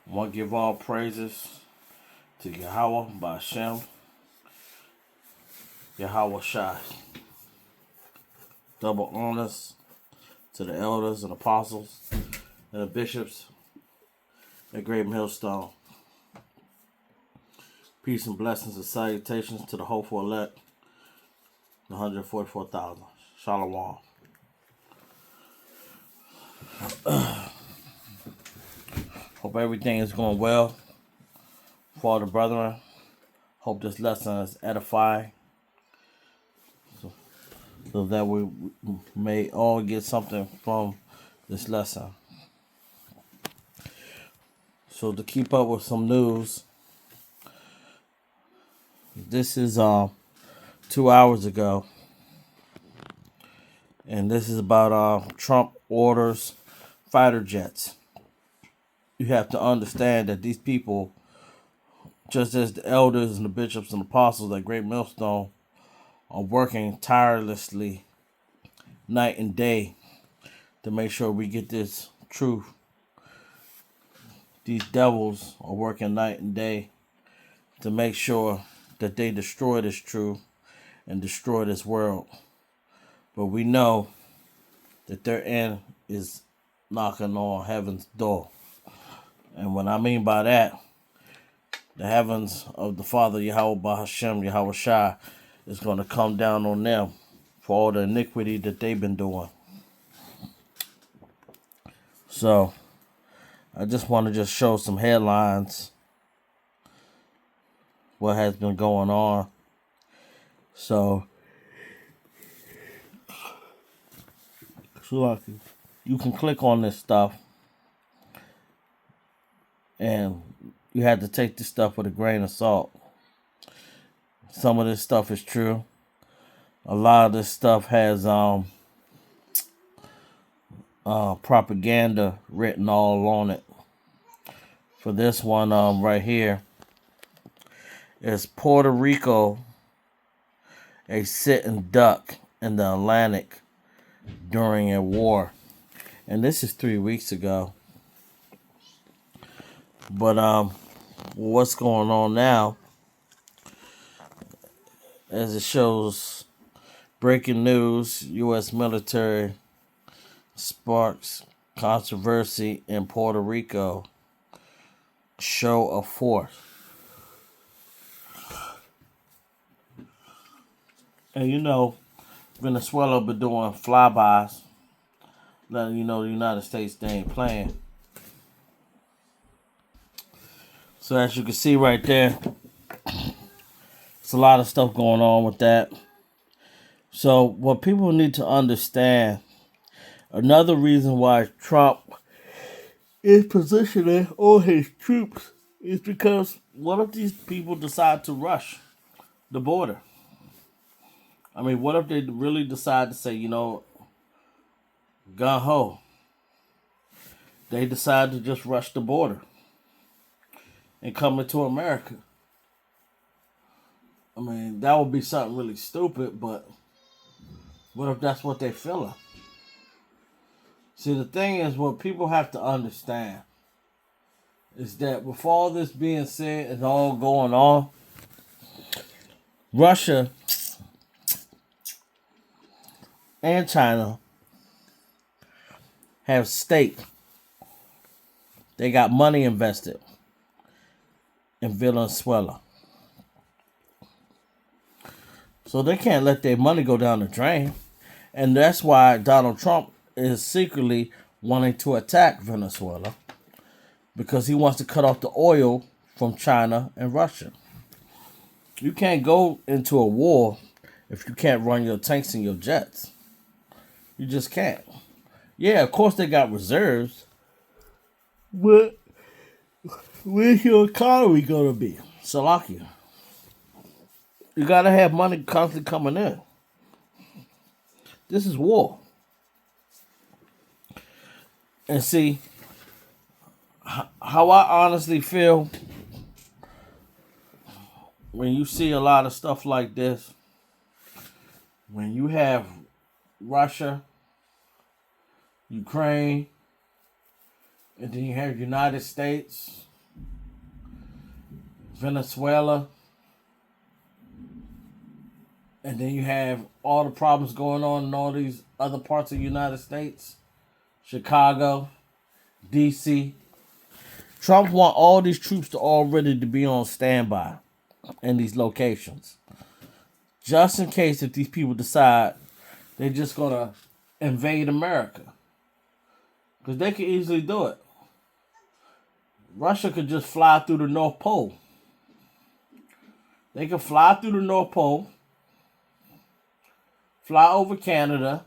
I want to give all praises to Yahweh Bashem, Yahweh Shai. Double honors to the elders and apostles and the bishops at Great Millstone. Peace and blessings and salutations to the hopeful elect, the 144,000. Shalom. Hope everything is going well for all the brethren. Hope this lesson is edifying, so that we may all get something from this lesson. So to keep up with some news, this is 2 hours ago, and this is about Trump orders fighter jets. You have to understand that these people, just as the elders and the bishops and apostles at Great Millstone, are working tirelessly night and day to make sure we get this truth. These devils are working night and day to make sure that they destroy this truth and destroy this world. But we know that their end is knocking on heaven's door. And what I mean by that, the heavens of the Father Yahweh Bahashem, Yahweh Shai, is going to come down on them for all the iniquity that they've been doing. So, I just want to just show some headlines, what has been going on. So you can click on this stuff, and you have to take this stuff with a grain of salt. Some of this stuff is true. A lot of this stuff has propaganda written all on it. For this one right here, is Puerto Rico a sitting duck in the Atlantic during a war? And this is 3 weeks ago. But what's going on now, as it shows, breaking news, U.S. military sparks controversy in Puerto Rico, show of force. And you know, Venezuela been doing flybys, letting you know the United States, they ain't playing. So as you can see right there, it's a lot of stuff going on with that. So what people need to understand, another reason why Trump is positioning all his troops is because what if these people decide to rush the border? I mean, what if they really decide to say, gung ho? They decide to just rush the border and come into America. I mean, that would be something really stupid, but what if that's what they're feeling? See, the thing is, what people have to understand is that with all this being said and all going on, Russia and China have stake. They got money invested in Venezuela. So they can't let their money go down the drain. And that's why Donald Trump is secretly wanting to attack Venezuela, because he wants to cut off the oil from China and Russia. You can't go into a war if you can't run your tanks and your jets. You just can't. Yeah, of course they got reserves, but where's your economy going to be? Salakia. You got to have money constantly coming in. This is war. And see, how I honestly feel when you see a lot of stuff like this, when you have Russia, Ukraine, and then you have United States, Venezuela, and then you have all the problems going on in all these other parts of the United States, Chicago, D.C. Trump want all these troops to already to be on standby in these locations, just in case if these people decide they're just gonna invade America, because they could easily do it. Russia could just fly through the North Pole. They could fly through the North Pole, fly over Canada,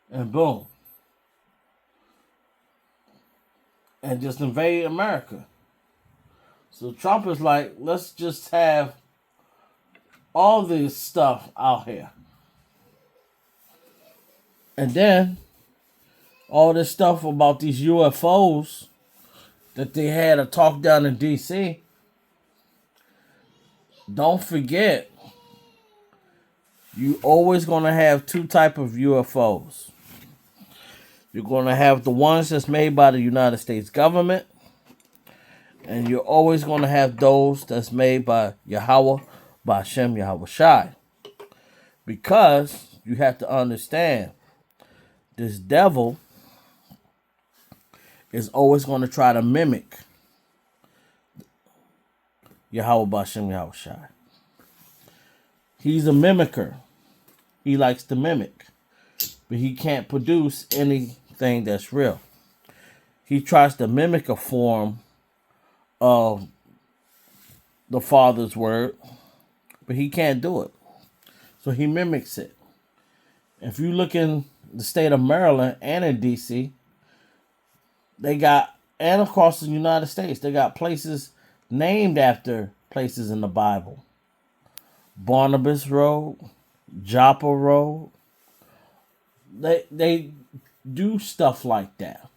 and boom. And just invade America. So Trump is like, let's just have all this stuff out here. And then all this stuff about these UFOs that they had a talk down in D.C. Don't forget, you always going to have two type of UFOs. You're going to have the ones that's made by the United States government, and you're always going to have those that's made by Yahweh, by Hashem Yahweh Shai. Because you have to understand, this devil is always going to try to mimic Yahweh by Hashem Yahweh Shai. He's a mimicker. He likes to mimic, but he can't produce anything that's real. He tries to mimic a form of the Father's word, but he can't do it. So he mimics it. If you look in the state of Maryland and in D.C., they got, and across the United States, they got places named after places in the Bible. Barnabas Road, Joppa Road. They do stuff like that.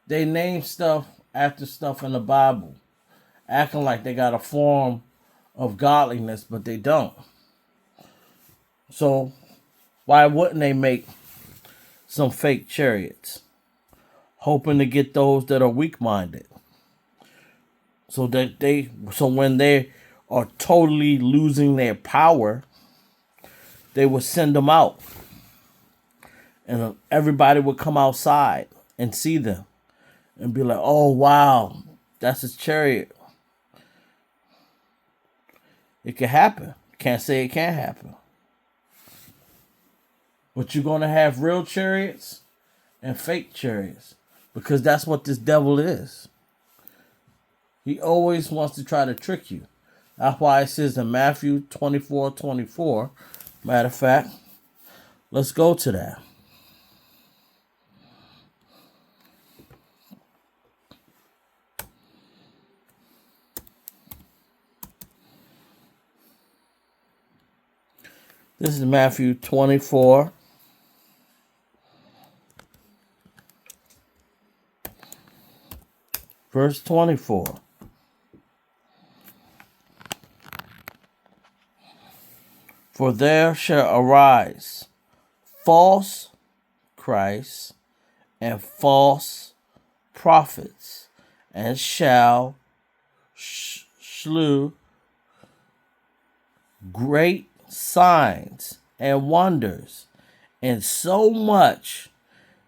They name stuff after stuff in the Bible, acting like they got a form of godliness, but they don't. So why wouldn't they make some fake chariots, hoping to get those that are weak-minded, so when they are totally losing their power, they would send them out, and everybody would come outside and see them and be like, oh wow, that's his chariot. It can happen. Can't say it can't happen. But you're going to have real chariots and fake chariots, because that's what this devil is. He always wants to try to trick you. That's why it says in Matthew 24:24. Matter of fact, let's go to that. This is Matthew 24. Verse 24. For there shall arise false Christs and false prophets, and shall shew great signs and wonders, and so much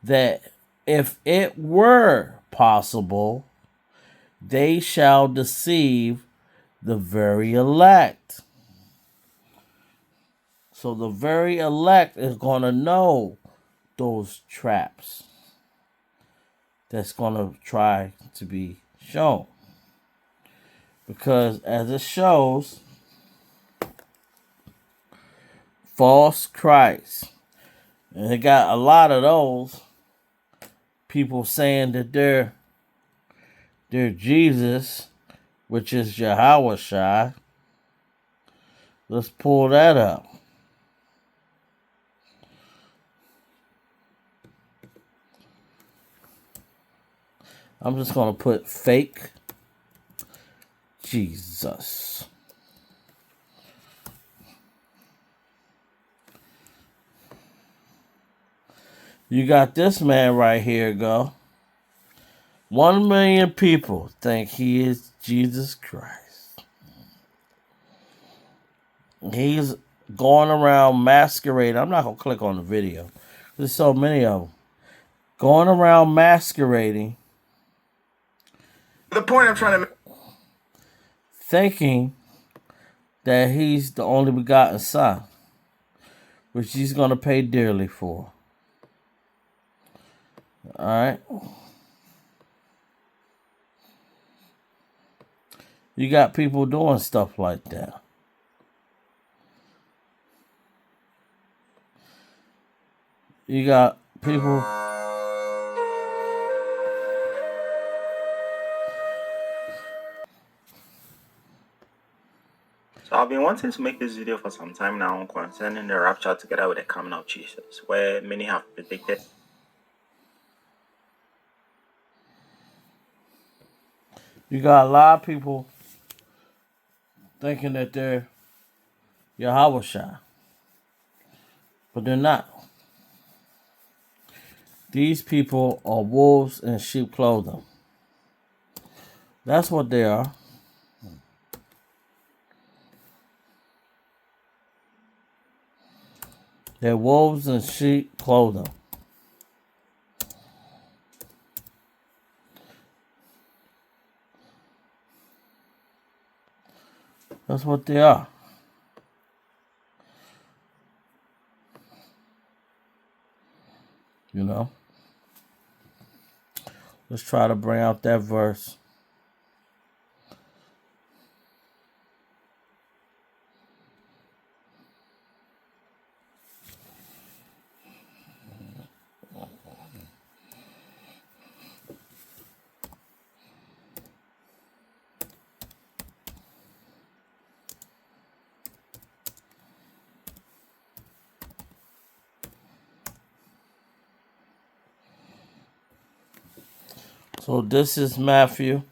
that if it were possible, they shall deceive the very elect. So the very elect is going to know those traps that's going to try to be shown. Because as it shows, false Christ. And they got a lot of those people saying that they're Jesus, which is Yahweh Shai. Let's pull that up. I'm just going to put fake Jesus. You got this man right here, go. 1 million people think he is Jesus Christ. He's going around masquerading. I'm not going to click on the video. There's so many of them. Going around masquerading. The point I'm trying to make. Thinking that he's the only begotten son, which he's going to pay dearly for. All right. You got people doing stuff like that. You got people. So I've been wanting to make this video for some time now concerning the rapture together with the coming of Jesus, where many have predicted. You got a lot of people thinking that they're Yahweh, but they're not. These people are wolves in sheep clothing. That's what they are. They're wolves in sheep clothing. That's what they are. You know? Let's try to bring out that verse. So this is Matthew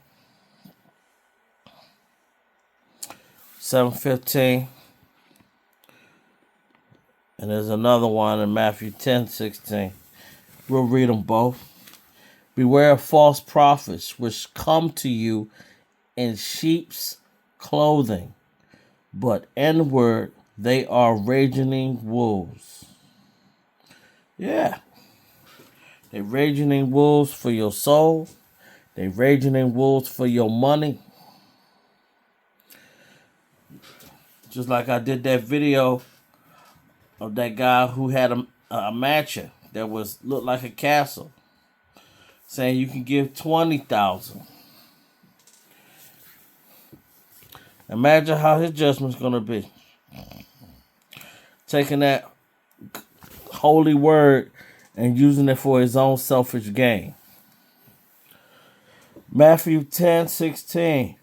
7:15. And there's another one in Matthew 10:16. We'll read them both. Beware of false prophets which come to you in sheep's clothing, but inward they are raging wolves. Yeah. They're raging wolves for your soul. They're raging wolves for your money. Just like I did that video of that guy who had a mansion that looked like a castle, saying you can give $20,000. Imagine how his judgment's gonna be. Taking that holy word and using it for his own selfish gain. Matthew 10:16.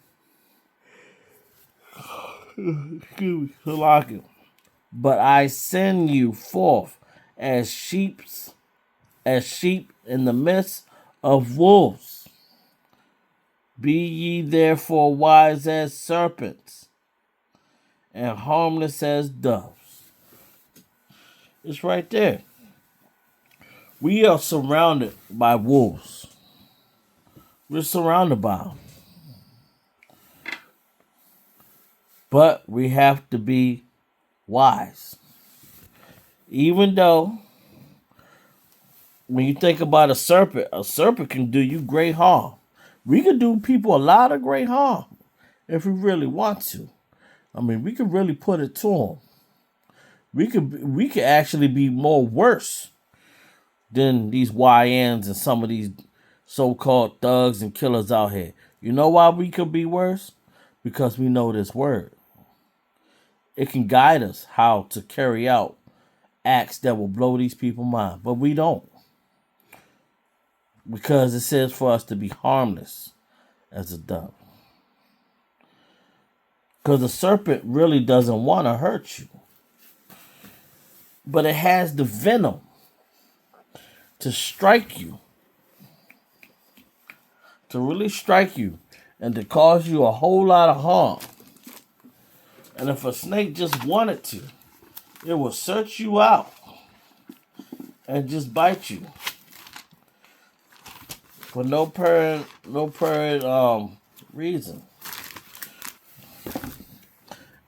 But I send you forth as sheep in the midst of wolves. Be ye therefore wise as serpents and harmless as doves. It's right there. We are surrounded by wolves. We're surrounded by them. But we have to be wise. Even though, when you think about a serpent can do you great harm. We could do people a lot of great harm if we really want to. I mean, we could really put it to them. We could actually be more worse than these YNs and some of these so-called thugs and killers out here. You know why we could be worse? Because we know this word. It can guide us how to carry out acts that will blow these people's mind. But we don't. Because it says for us to be harmless as a dove. Because the serpent really doesn't want to hurt you. But it has the venom to strike you. To really strike you. And to cause you a whole lot of harm. And if a snake just wanted to, it will search you out and just bite you for no apparent reason.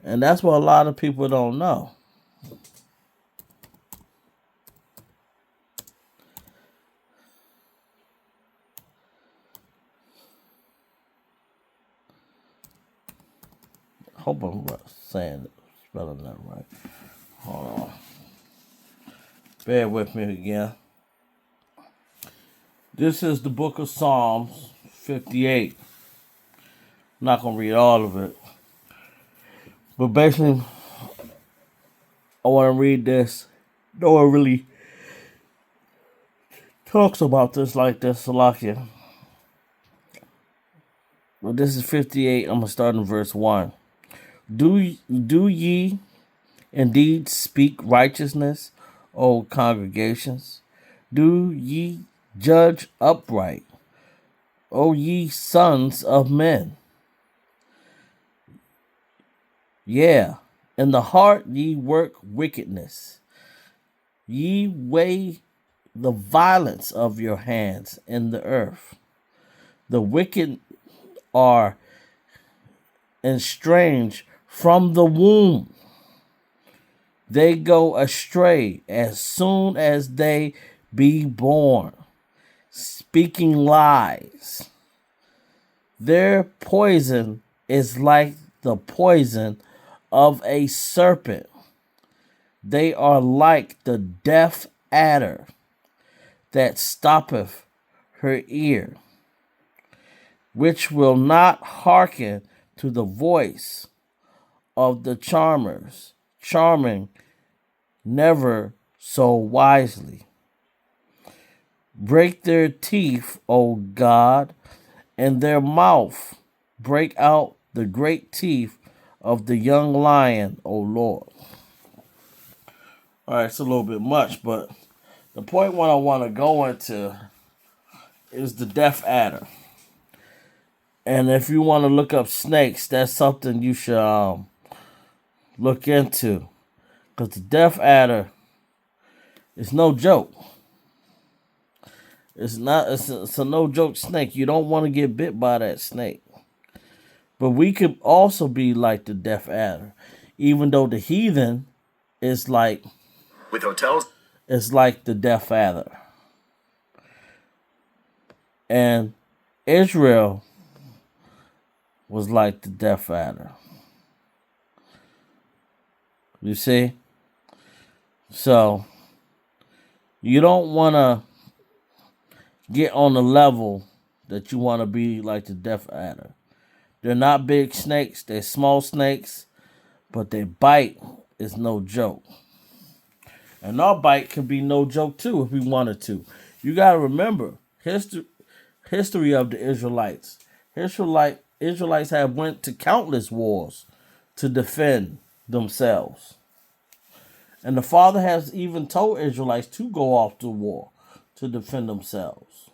And that's what a lot of people don't know. Hope I'm spelling that right. Hold on. Bear with me again. This is the book of Psalms 58. I'm not going to read all of it. But basically, I want to read this. No one really talks about this like this, Salakia. Well, this is 58. I'm going to start in verse 1. Do ye indeed speak righteousness, O congregations? Do ye judge upright, O ye sons of men? Yeah, in the heart ye work wickedness. Ye weigh the violence of your hands in the earth. The wicked are estranged from the womb. They go astray as soon as they be born, speaking lies. Their poison is like the poison of a serpent. They are like the deaf adder that stoppeth her ear, which will not hearken to the voice of the charming never so wisely. Break their teeth, O God, and their mouth break out the great teeth of the young lion, O Lord. All right, it's a little bit much, but the point what I want to go into is the deaf adder. And if you want to look up snakes, that's something you should look into. Because the deaf adder is no joke. It's a no joke snake. You don't want to get bit by that snake. But we could also be like the deaf adder. Even though the heathen is like With hotels, it's like the deaf adder. And Israel was like the deaf adder. You see? So, you don't want to get on the level that you want to be like the deaf adder. They're not big snakes. They're small snakes. But their bite is no joke. And our bite can be no joke too if we wanted to. You got to remember, history of the Israelites. Israelites have went to countless wars to defend themselves. And the Father has even told Israelites to go off to war to defend themselves.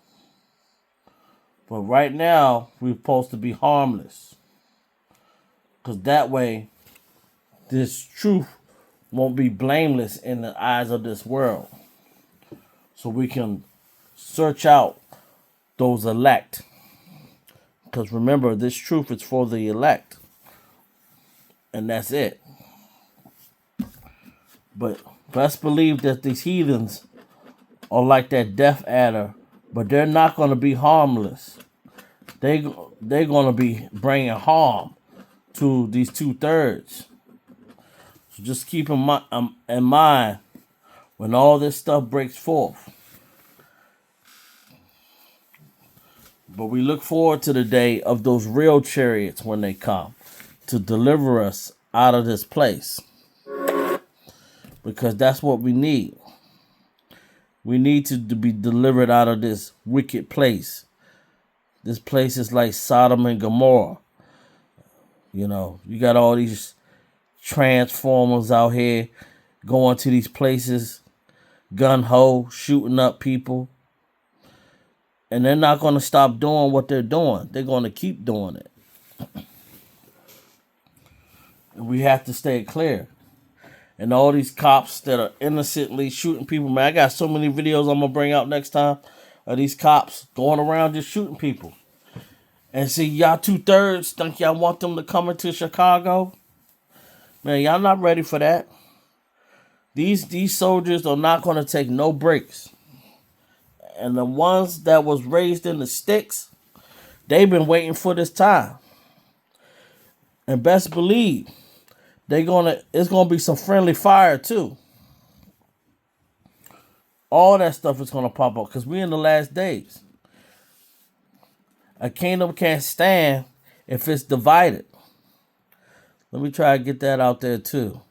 But right now, we're supposed to be harmless. Because that way, this truth won't be blameless in the eyes of this world. So we can search out those elect. Because remember, this truth is for the elect. And that's it. But best believe that these heathens are like that deaf adder, but they're not going to be harmless. They're going to be bringing harm to these 2/3. So just keep in mind when all this stuff breaks forth. But we look forward to the day of those real chariots when they come to deliver us out of this place. Because that's what we need. We need to be delivered out of this wicked place. This place is like Sodom and Gomorrah. You know, you got all these transformers out here going to these places, gun-ho, shooting up people. And they're not going to stop doing what they're doing. They're going to keep doing it. And we have to stay clear. And all these cops that are innocently shooting people, man, I got so many videos I'm going to bring out next time of these cops going around just shooting people. And see, y'all 2/3 think y'all want them to come into Chicago? Man, y'all not ready for that. These soldiers are not going to take no breaks. And the ones that was raised in the sticks, they've been waiting for this time. And best believe, it's gonna be some friendly fire too. All that stuff is gonna pop up because we're in the last days. A kingdom can't stand if it's divided. Let me try to get that out there too.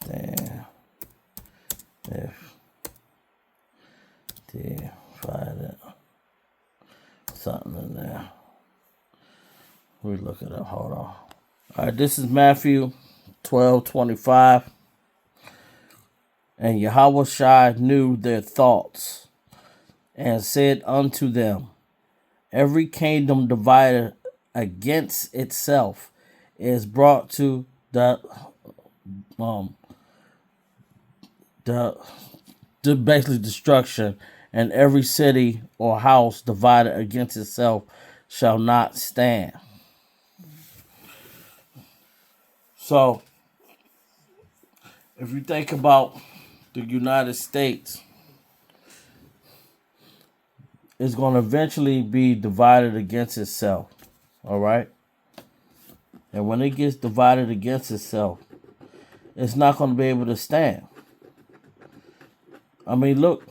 Stand if divided. Something in there. We look it up. Hold on. All right, this is Matthew 12:25. And Yahushua knew their thoughts, and said unto them, every kingdom divided against itself is brought to the basically destruction, and every city or house divided against itself shall not stand. So, if you think about the United States, it's going to eventually be divided against itself. All right? And when it gets divided against itself, it's not going to be able to stand. I mean, look,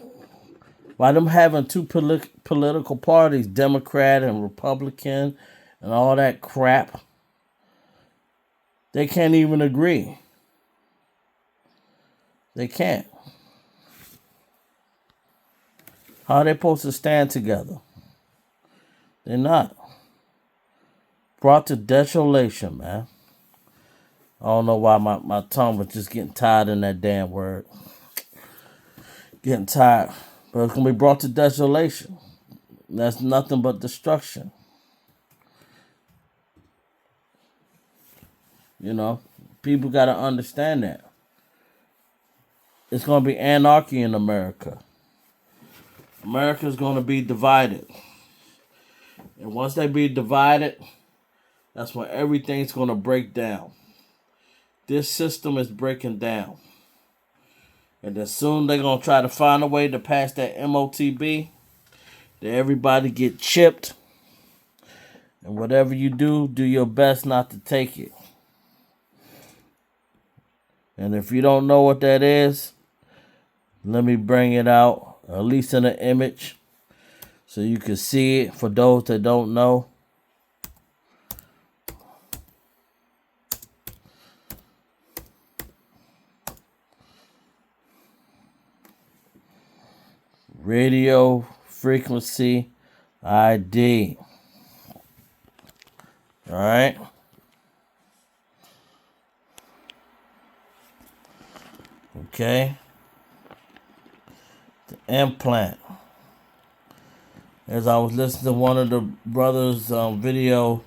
by them having two political parties, Democrat and Republican, and all that crap, they can't even agree. They can't. How are they supposed to stand together? They're not. Brought to desolation, man. I don't know why my tongue was just getting tired in that damn word. Getting tired. But it's going to be brought to desolation. That's nothing but destruction. You know, people got to understand that. It's going to be anarchy in America. America's going to be divided. And once they be divided, that's when everything's going to break down. This system is breaking down. And then soon they're going to try to find a way to pass that MOTB. That everybody get chipped. And whatever you do your best not to take it. And if you don't know what that is, let me bring it out, at least in an image, so you can see it for those that don't know. Radio frequency ID. All right. Okay. The implant. As I was listening to one of the brothers' video,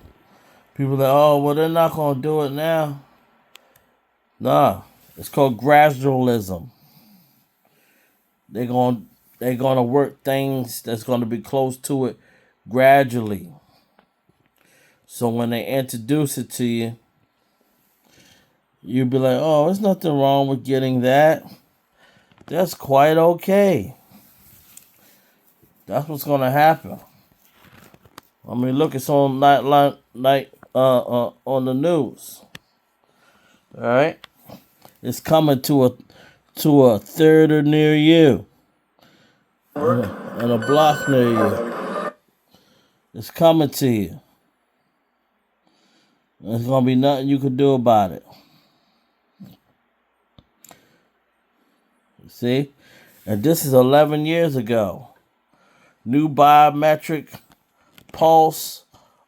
people like, oh, well, they're not going to do it now. Nah, it's called gradualism. They're going to work things that's going to be close to it gradually. So when they introduce it to you, you'll be like, oh, there's nothing wrong with getting that. That's quite okay. That's what's going to happen. I mean, look, it's on on the news. All right, it's coming to a theater near you, and a block near you. It's coming to you. There's going to be nothing you can do about it. See? And this is 11 years ago. New biometric pulse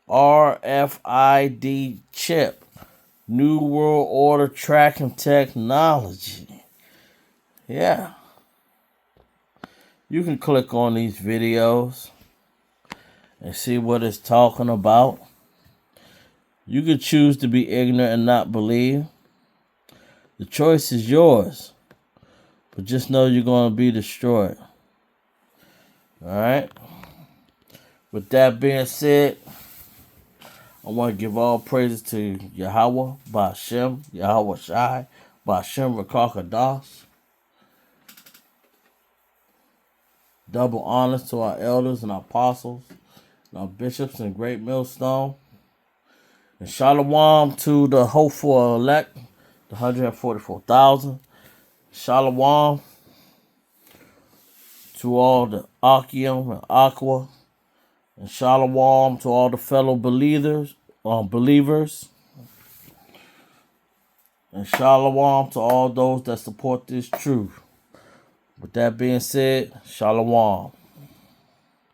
RFID chip. New World Order tracking technology. Yeah. You can click on these videos and see what it's talking about. You could choose to be ignorant and not believe. The choice is yours. But just know you're going to be destroyed. Alright? With that being said, I want to give all praises to Yahweh, Ba'ashem, Yahweh Shai, Ba'ashem Rakakadas. Double honors to our elders and our apostles, and our bishops and great millstone. And shalom to the hopeful elect, the 144,000. Shalom to all the Akim and Aqua. And shalom to all the fellow believers. And shalom to all those that support this truth. With that being said, shalom.